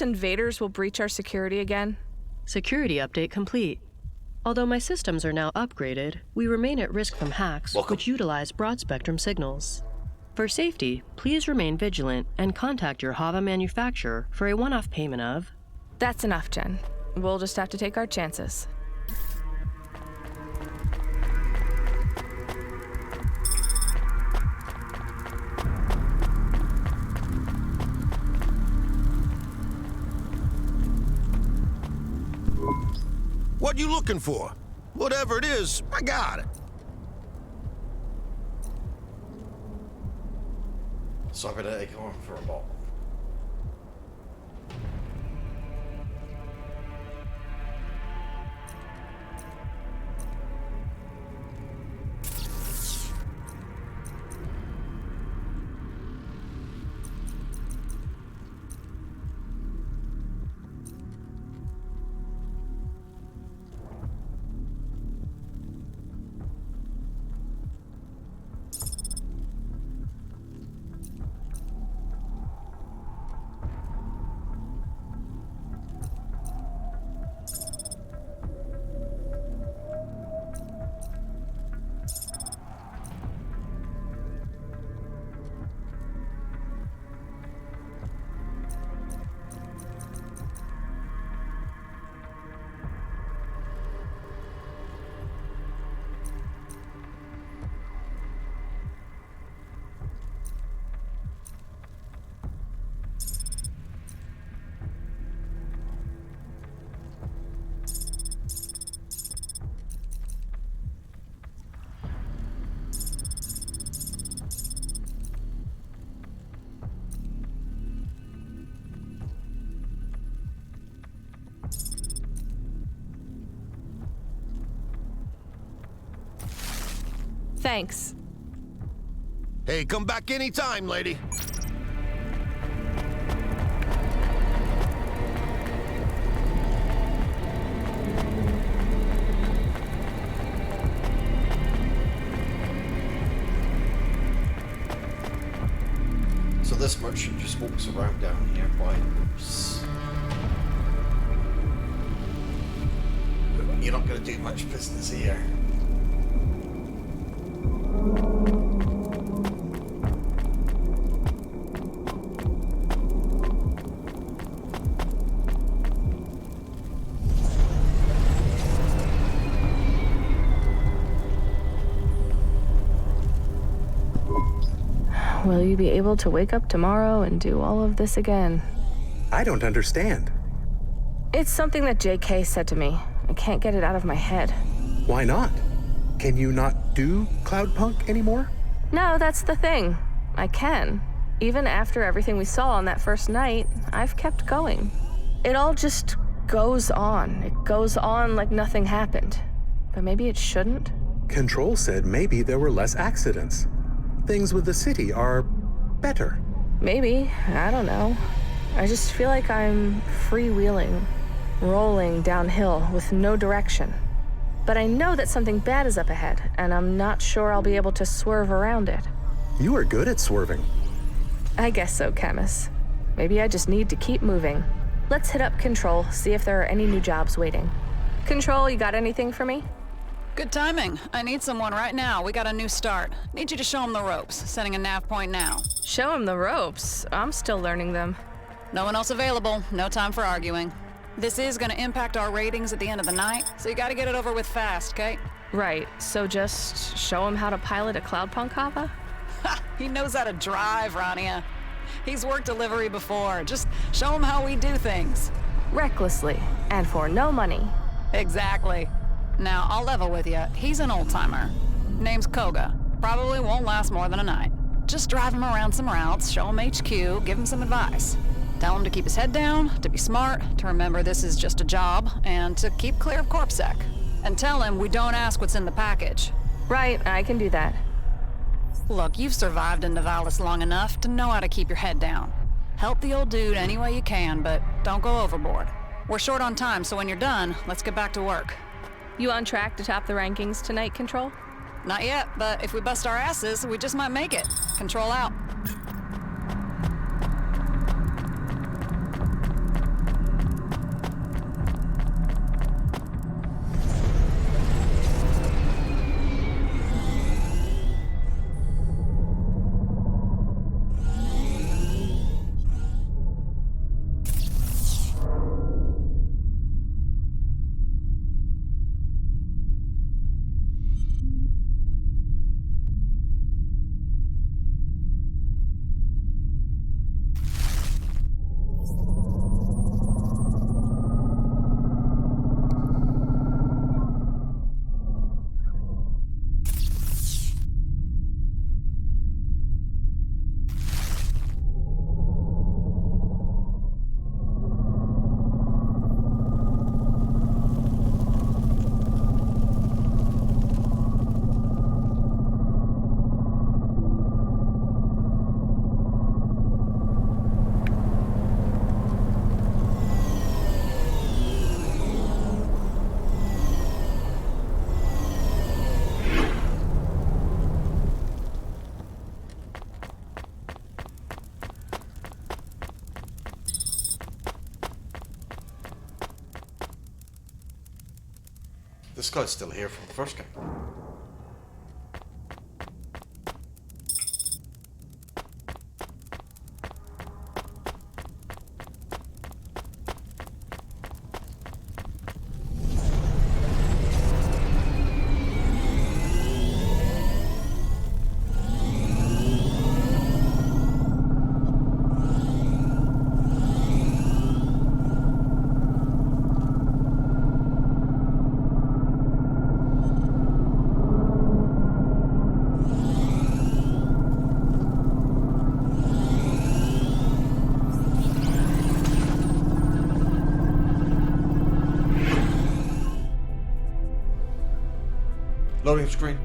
invaders will breach our security again? Security update complete. Although my systems are now upgraded, we remain at risk from hacks which utilize broad-spectrum signals. For safety, please remain vigilant and contact your Hava manufacturer for a one-off payment of... That's enough, Jen. We'll just have to take our chances. What you looking for? Whatever it is, I got it. Cybernetic arm for a bottle. Thanks. Hey, come back anytime, lady. So this merchant just walks around down here buying booze. You're not going to do much business here. Will you be able to wake up tomorrow and do all of this again? I don't understand. It's something that JK said to me. I can't get it out of my head. Why not? Can you not do Cloudpunk anymore? No, that's the thing. I can. Even after everything we saw on that first night, I've kept going. It all just goes on. It goes on like nothing happened. But maybe it shouldn't? Control said maybe there were less accidents. Things with the city are better. Maybe. I don't know. I just feel like I'm freewheeling, rolling downhill with no direction. But I know that something bad is up ahead, and I'm not sure I'll be able to swerve around it. You are good at swerving. I guess so, Camus. Maybe I just need to keep moving. Let's hit up Control, see if there are any new jobs waiting. Control, you got anything for me? Good timing. I need someone right now. We got a new start. Need you to show him the ropes. Setting a nav point now. Show him the ropes. I'm still learning them. No one else available. No time for arguing. This is gonna impact our ratings at the end of the night, so you gotta get it over with fast, okay? Right, so just show him how to pilot a Cloudpunk Hava? Ha! He knows how to drive, Rania. He's worked delivery before. Just show him how we do things. Recklessly, and for no money. Exactly. Now, I'll level with you. He's an old-timer. Name's Koga. Probably won't last more than a night. Just drive him around some routes, show him HQ, give him some advice. Tell him to keep his head down, to be smart, to remember this is just a job, and to keep clear of CorpSec. And tell him we don't ask what's in the package. Right, I can do that. Look, you've survived in Nivalis long enough to know how to keep your head down. Help the old dude any way you can, but don't go overboard. We're short on time, so when you're done, let's get back to work. You on track to top the rankings tonight, Control? Not yet, but if we bust our asses, we just might make it. Control out. This guy's still here from the first game. Loading screen.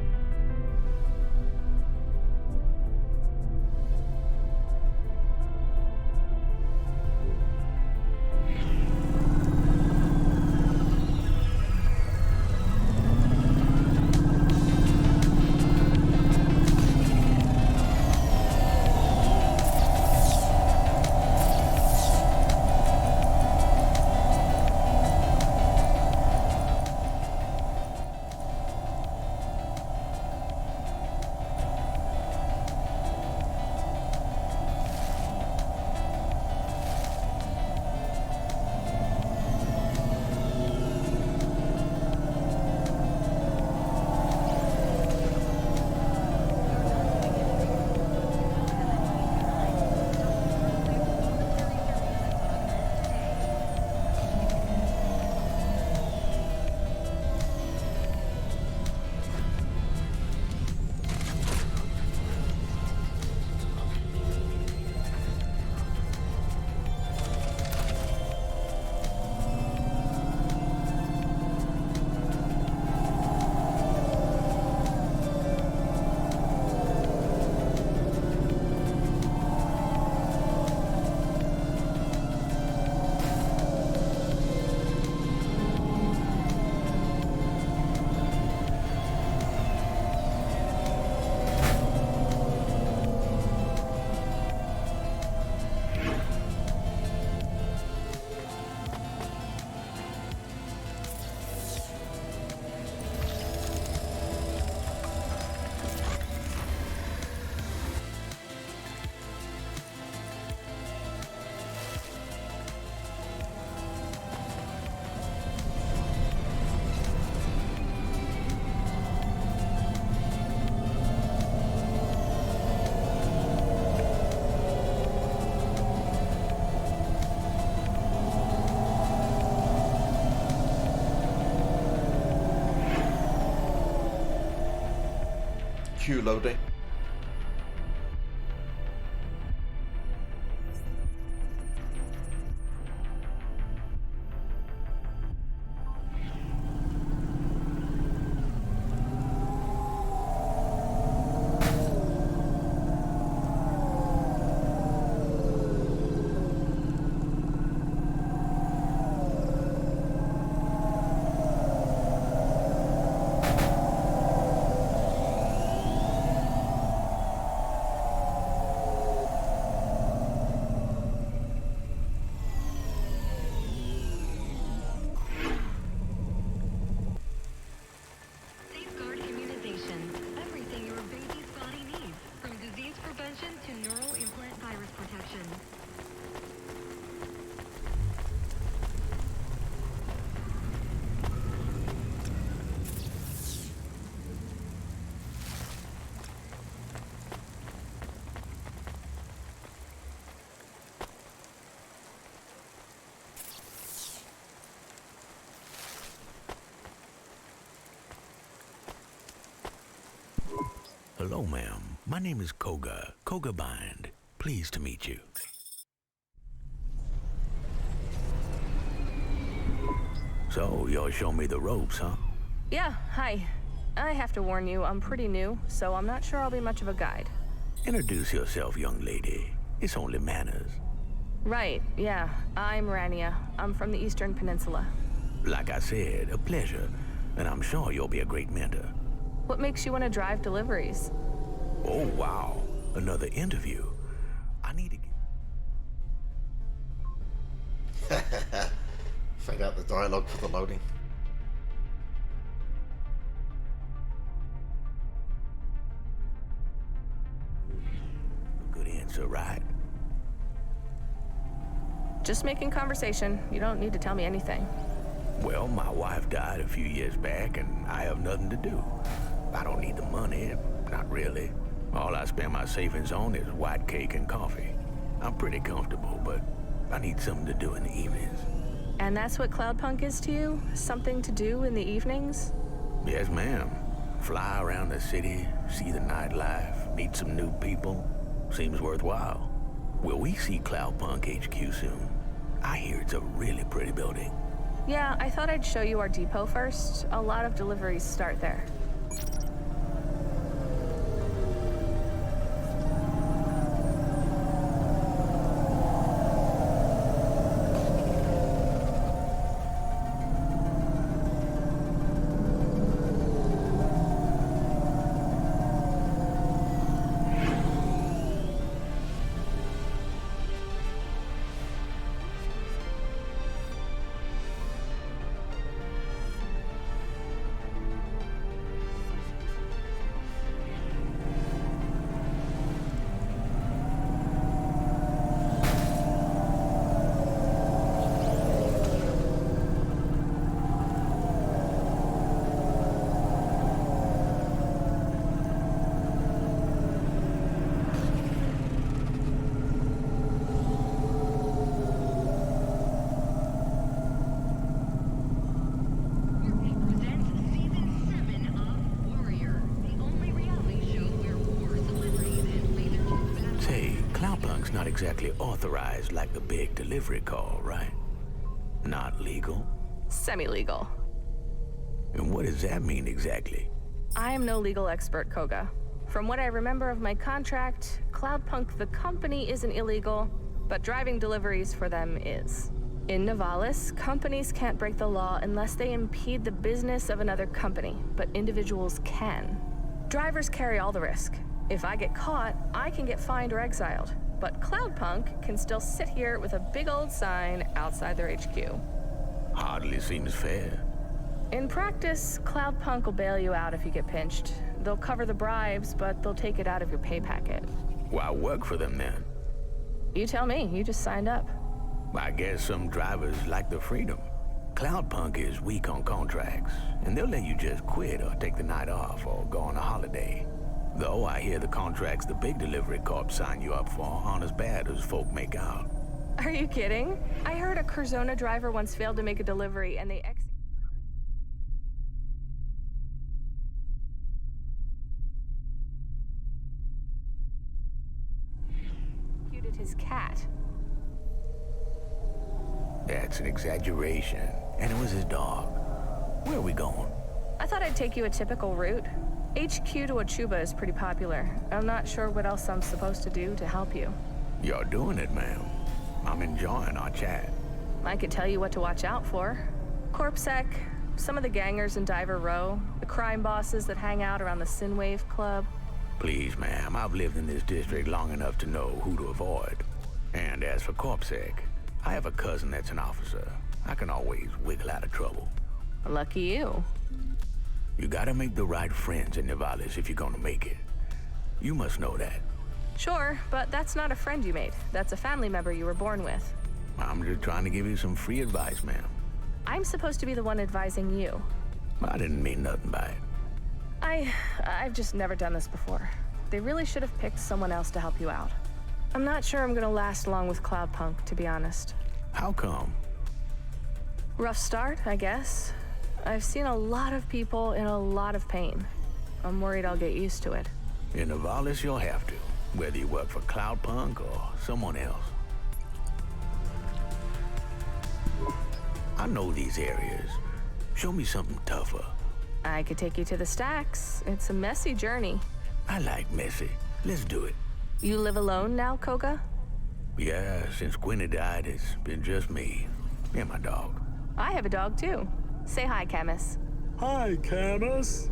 Queue loading. Hello, ma'am. My name is Koga. Koga Bind. Pleased to meet you. So, you'll show me the ropes, huh? Yeah, hi. I have to warn you, I'm pretty new, so I'm not sure I'll be much of a guide. Introduce yourself, young lady. It's only manners. Right, yeah. I'm Rania. I'm from the Eastern Peninsula. Like I said, a pleasure. And I'm sure you'll be a great mentor. What makes you want to drive deliveries? Oh, wow. Another interview. I need to get... Find out the dialogue for the loading. pizza, right? Just making conversation. You don't need to tell me anything. Well, my wife died a few years back, and I have nothing to do. I don't need the money, not really. All I spend my savings on is white cake and coffee. I'm pretty comfortable, but I need something to do in the evenings. And that's what Cloudpunk is to you? Something to do in the evenings? Yes, ma'am. Fly around the city, see the nightlife, meet some new people. Seems worthwhile. Will we see Cloudpunk HQ soon? I hear it's a really pretty building. Yeah, I thought I'd show you our depot first. A lot of deliveries start there. Cloudpunk's not exactly authorized like the big delivery call, right? Not legal? Semi-legal. And what does that mean exactly? I am no legal expert, Koga. From what I remember of my contract, Cloudpunk the company isn't illegal, but driving deliveries for them is. In Nivalis, companies can't break the law unless they impede the business of another company, but individuals can. Drivers carry all the risk. If I get caught, I can get fined or exiled. But Cloudpunk can still sit here with a big old sign outside their HQ. Hardly seems fair. In practice, Cloudpunk will bail you out if you get pinched. They'll cover the bribes, but they'll take it out of your pay packet. Why work for them then? You tell me, you just signed up. I guess some drivers like the freedom. Cloudpunk is weak on contracts, and they'll let you just quit or take the night off or go on a holiday. Though I hear the contracts the big delivery corps sign you up for aren't as bad as folk make out. Are you kidding? I heard a Curzona driver once failed to make a delivery and they executed his cat. That's an exaggeration. And it was his dog. Where are we going? I thought I'd take you a typical route. HQ to Achuba is pretty popular. I'm not sure what else I'm supposed to do to help you. You're doing it, ma'am. I'm enjoying our chat. I could tell you what to watch out for. Corpsec, some of the gangers in Diver Row, the crime bosses that hang out around the Synwave Club. Please, ma'am, I've lived in this district long enough to know who to avoid. And as for Corpsec, I have a cousin that's an officer. I can always wiggle out of trouble. Lucky you. You gotta make the right friends in Nivalis if you're gonna make it. You must know that. Sure, but that's not a friend you made. That's a family member you were born with. I'm just trying to give you some free advice, ma'am. I'm supposed to be the one advising you. I didn't mean nothing by it. I've just never done this before. They really should have picked someone else to help you out. I'm not sure I'm gonna last long with Cloudpunk, to be honest. How come? Rough start, I guess. I've seen a lot of people in a lot of pain. I'm worried I'll get used to it. In Nivalis, you'll have to, whether you work for Cloudpunk or someone else. I know these areas. Show me something tougher. I could take you to the stacks. It's a messy journey. I like messy. Let's do it. You live alone now, Koga? Yeah, since Gwenny died, it's been just me and my dog. I have a dog, too. Say hi, Camus. Hi, Camus.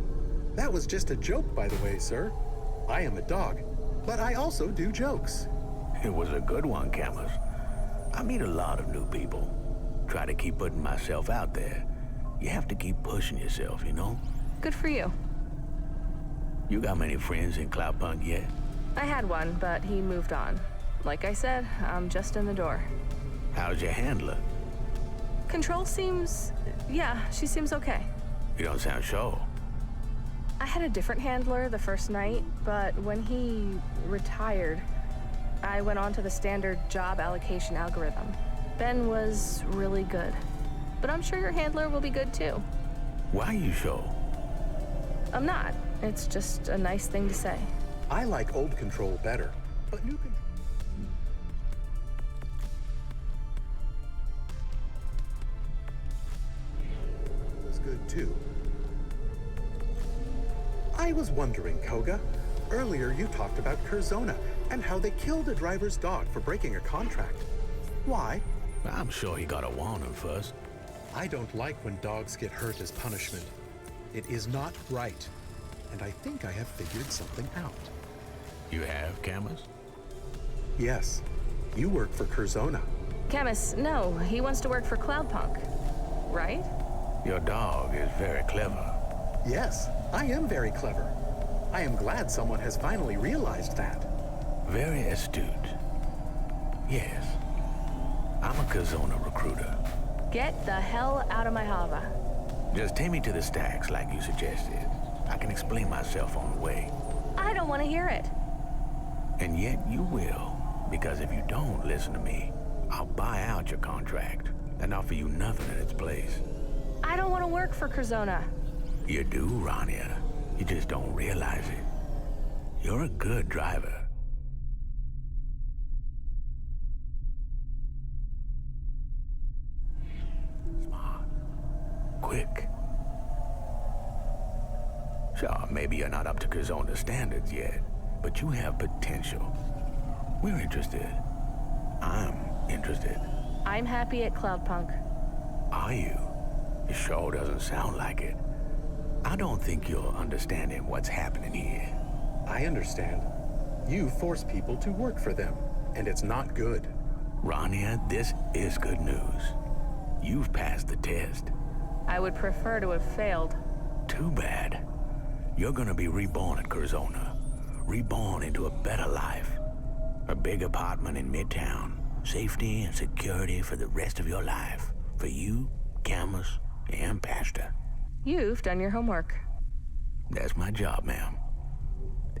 That was just a joke, by the way, sir. I am a dog, but I also do jokes. It was a good one, Camus. I meet a lot of new people. Try to keep putting myself out there. You have to keep pushing yourself, you know? Good for you. You got many friends in Cloudpunk yet? I had one, but he moved on. Like I said, I'm just in the door. How's your handler? Control seems... yeah, she seems okay. You don't sound sure. I had a different handler the first night, but when he retired, I went on to the standard job allocation algorithm. Ben was really good. But I'm sure your handler will be good too. Why are you sure? I'm not. It's just a nice thing to say. I like old Control better, but new Control is good too. I was wondering, Koga. Earlier you talked about Curzona and how they killed a driver's dog for breaking a contract. Why? I'm sure he got a warning first. I don't like when dogs get hurt as punishment. It is not right. And I think I have figured something out. You have, Camus? Yes. You work for Curzona. Camus, no, he wants to work for Cloudpunk. Right? Your dog is very clever. Yes, I am very clever. I am glad someone has finally realized that. Very astute. Yes. I'm a Curzona recruiter. Get the hell out of my hava. Just take me to the stacks like you suggested. I can explain myself on the way. I don't want to hear it. And yet you will, because if you don't listen to me, I'll buy out your contract and offer you nothing in its place. I don't want to work for Curzona. You do, Rania. You just don't realize it. You're a good driver. Smart. Quick. Sure, maybe you're not up to Curzona's standards yet, but you have potential. We're interested. I'm interested. I'm happy at Cloudpunk. Are you? It sure doesn't sound like it. I don't think you're understanding what's happening here. I understand. You force people to work for them, and it's not good. Rania, this is good news. You've passed the test. I would prefer to have failed. Too bad. You're gonna be reborn at Curzona. Reborn into a better life. A big apartment in Midtown. Safety and security for the rest of your life. For you, Camus, and Pastor. You've done your homework. That's my job, ma'am.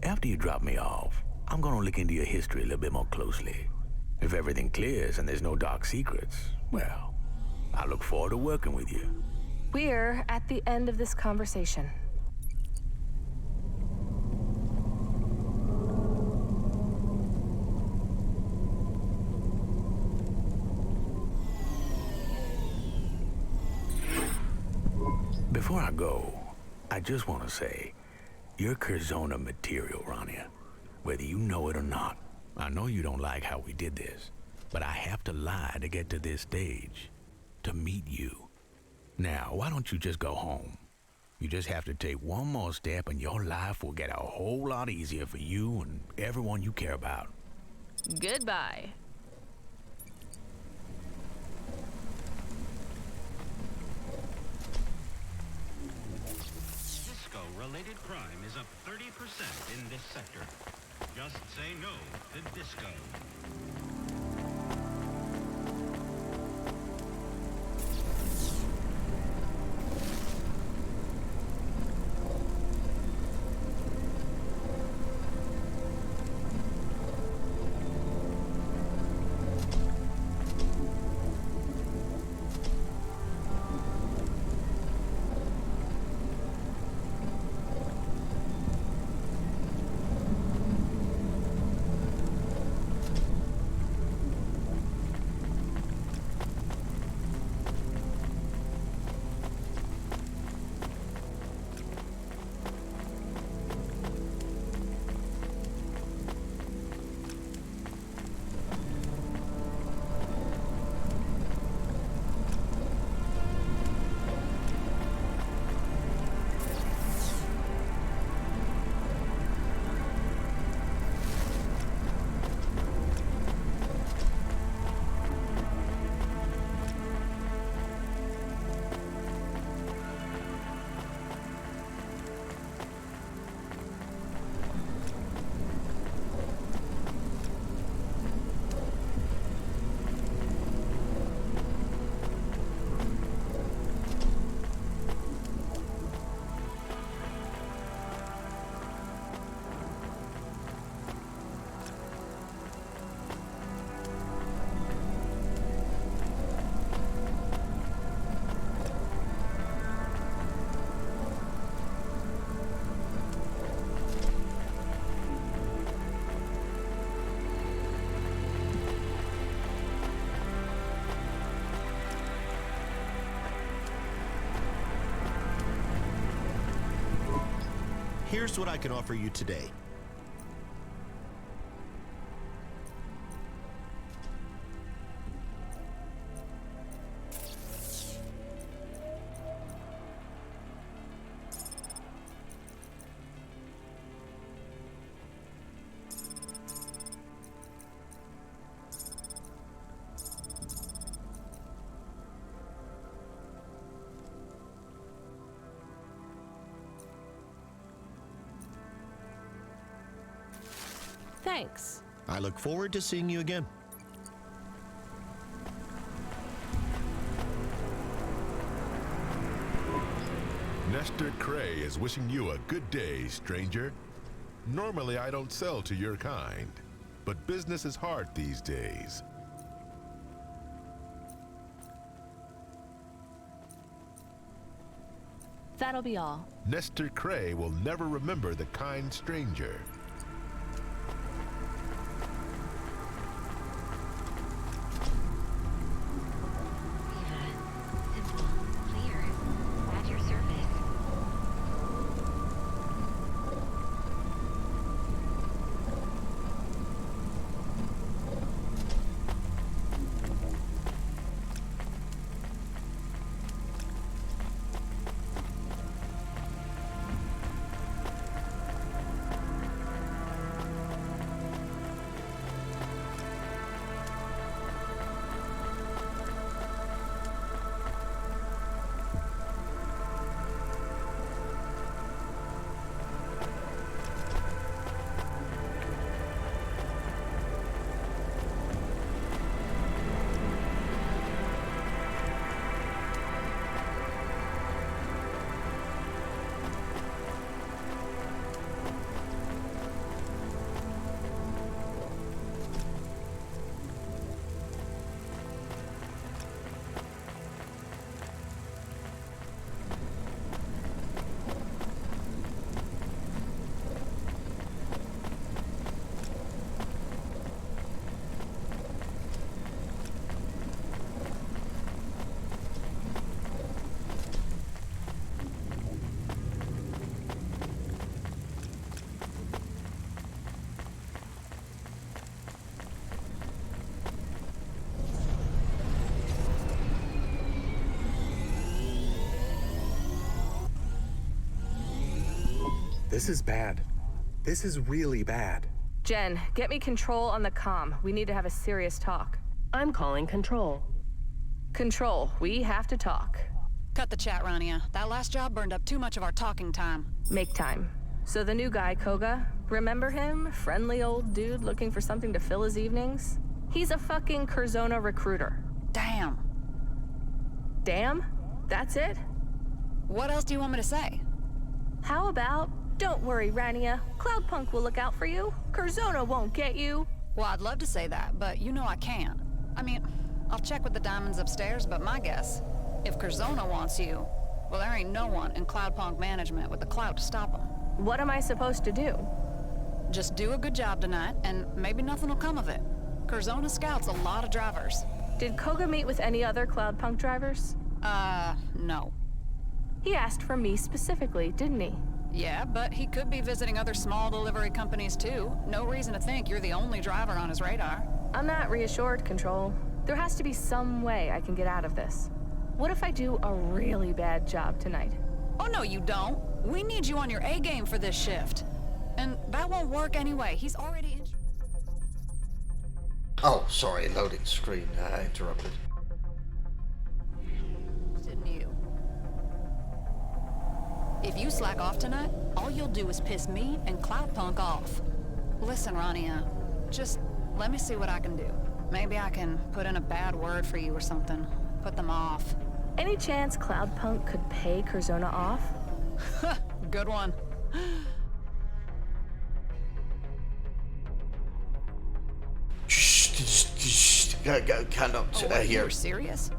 After you drop me off, I'm gonna look into your history a little bit more closely. If everything clears and there's no dark secrets, well, I look forward to working with you. We're at the end of this conversation. Before I go, I just want to say, you're Curzona material, Rania. Whether you know it or not. I know you don't like how we did this, but I have to lie to get to this stage. To meet you. Now, why don't you just go home? You just have to take one more step and your life will get a whole lot easier for you and everyone you care about. Goodbye. Disco-related crime is up 30% in this sector. Just say no to disco. Here's what I can offer you today. Thanks. I look forward to seeing you again. Nestor Cray is wishing you a good day, stranger. Normally, I don't sell to your kind, but business is hard these days. That'll be all. Nestor Cray will never remember the kind stranger. This is bad. This is really bad. Jen, get me control on the comm. We need to have a serious talk. I'm calling control. Control, we have to talk. Cut the chat, Rania. That last job burned up too much of our talking time. Make time. So the new guy, Koga, remember him? Friendly old dude looking for something to fill his evenings? He's a fucking Curzona recruiter. Damn. Damn? That's it? What else do you want me to say? How about, don't worry, Rania. Cloudpunk will look out for you. Curzona won't get you. Well, I'd love to say that, but you know I can't. I mean, I'll check with the diamonds upstairs, but my guess, if Curzona wants you, well, there ain't no one in Cloudpunk management with the clout to stop him. What am I supposed to do? Just do a good job tonight, and maybe nothing will come of it. Curzona scouts a lot of drivers. Did Koga meet with any other Cloudpunk drivers? No. He asked for me specifically, didn't he? Yeah, but he could be visiting other small delivery companies too. No reason to think you're the only driver on his radar. I'm not reassured, Control. There has to be some way I can get out of this. What if I do a really bad job tonight? Oh, no, you don't. We need you on your A game for this shift. And that won't work anyway. He's already in... Oh, sorry, loading screen interrupted. Didn't you? If you slack off tonight, all you'll do is piss me and Cloudpunk off. Listen, Rania, just let me see what I can do. Maybe I can put in a bad word for you or something. Put them off. Any chance Cloudpunk could pay Curzona off? Good one. Cannot Wait, hear. you're serious?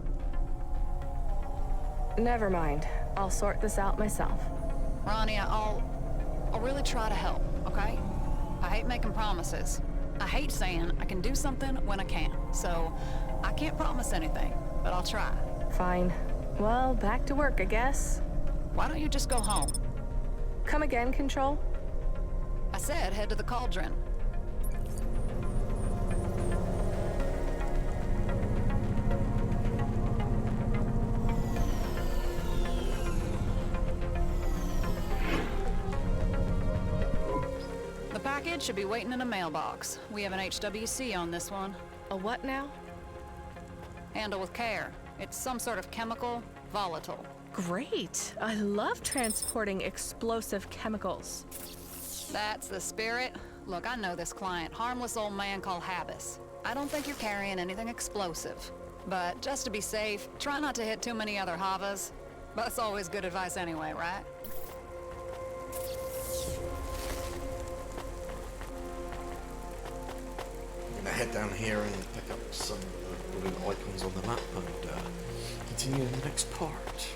Never mind. I'll sort this out myself. Rania, I'll really try to help, okay? I hate making promises. I hate saying I can do something when I can't. So, I can't promise anything, but I'll try. Fine. Well, back to work, I guess. Why don't you just go home? Come again, Control? I said head to the cauldron. The package should be waiting in a mailbox. We have an HWC on this one. A what now? Handle with care. It's some sort of chemical, volatile. Great. I love transporting explosive chemicals. That's the spirit. Look, I know this client, harmless old man called Habis. I don't think you're carrying anything explosive. But just to be safe, try not to hit too many other Havas. That's always good advice anyway, right? I'm gonna head down here and pick up some of the blue icons on the map and continue in the next part.